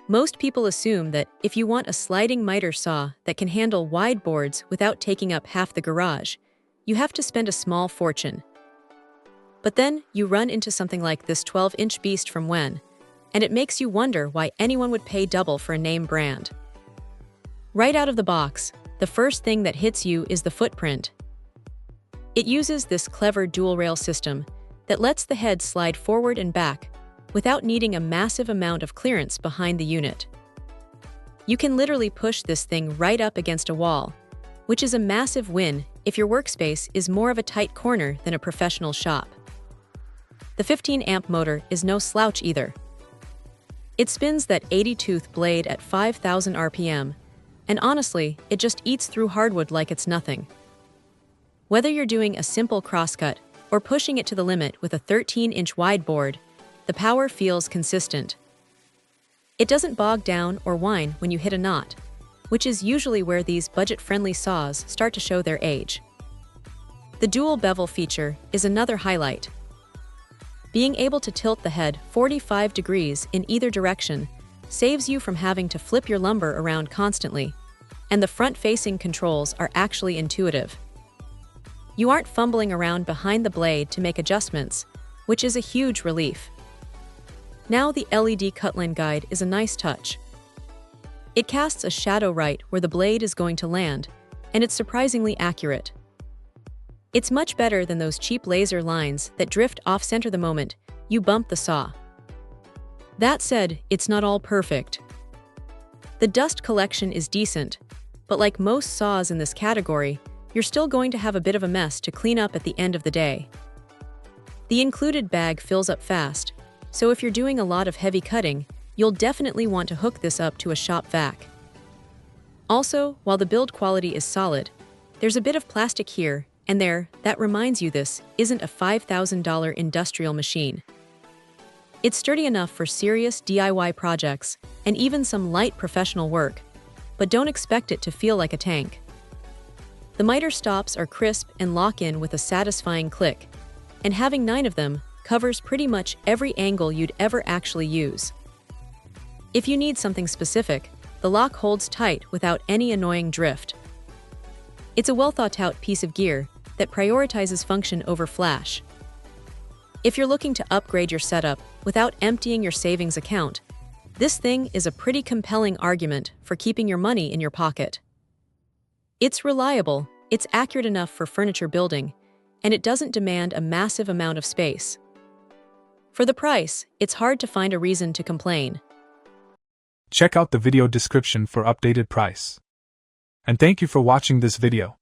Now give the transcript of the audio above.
Most people assume that if you want a sliding miter saw that can handle wide boards without taking up half the garage, you have to spend a small fortune. But then you run into something like this 12-inch beast from WEN, and it makes you wonder why anyone would pay double for a name brand. Right out of the box, the first thing that hits you is the footprint. It uses this clever dual-rail system that lets the head slide forward and back without needing a massive amount of clearance behind the unit. You can literally push this thing right up against a wall, which is a massive win if your workspace is more of a tight corner than a professional shop. The 15-amp motor is no slouch either. It spins that 80-tooth blade at 5,000 RPM, and honestly, it just eats through hardwood like it's nothing. Whether you're doing a simple crosscut or pushing it to the limit with a 13-inch wide board, the power feels consistent. It doesn't bog down or whine when you hit a knot, which is usually where these budget-friendly saws start to show their age. The dual bevel feature is another highlight. Being able to tilt the head 45 degrees in either direction saves you from having to flip your lumber around constantly, and the front-facing controls are actually intuitive. You aren't fumbling around behind the blade to make adjustments, which is a huge relief. Now the LED cutline guide is a nice touch. It casts a shadow right where the blade is going to land, and it's surprisingly accurate. It's much better than those cheap laser lines that drift off-center the moment you bump the saw. That said, it's not all perfect. The dust collection is decent, but like most saws in this category, you're still going to have a bit of a mess to clean up at the end of the day. The included bag fills up fast, so if you're doing a lot of heavy cutting, you'll definitely want to hook this up to a shop vac. Also, while the build quality is solid, there's a bit of plastic here and there that reminds you this isn't a $5,000 industrial machine. It's sturdy enough for serious DIY projects and even some light professional work, but don't expect it to feel like a tank. The miter stops are crisp and lock in with a satisfying click, and having 9 of them covers pretty much every angle you'd ever actually use. If you need something specific, the lock holds tight without any annoying drift. It's a well-thought-out piece of gear that prioritizes function over flash. If you're looking to upgrade your setup without emptying your savings account, this thing is a pretty compelling argument for keeping your money in your pocket. It's reliable, it's accurate enough for furniture building, and it doesn't demand a massive amount of space. For the price, it's hard to find a reason to complain. Check out the video description for updated price. And thank you for watching this video.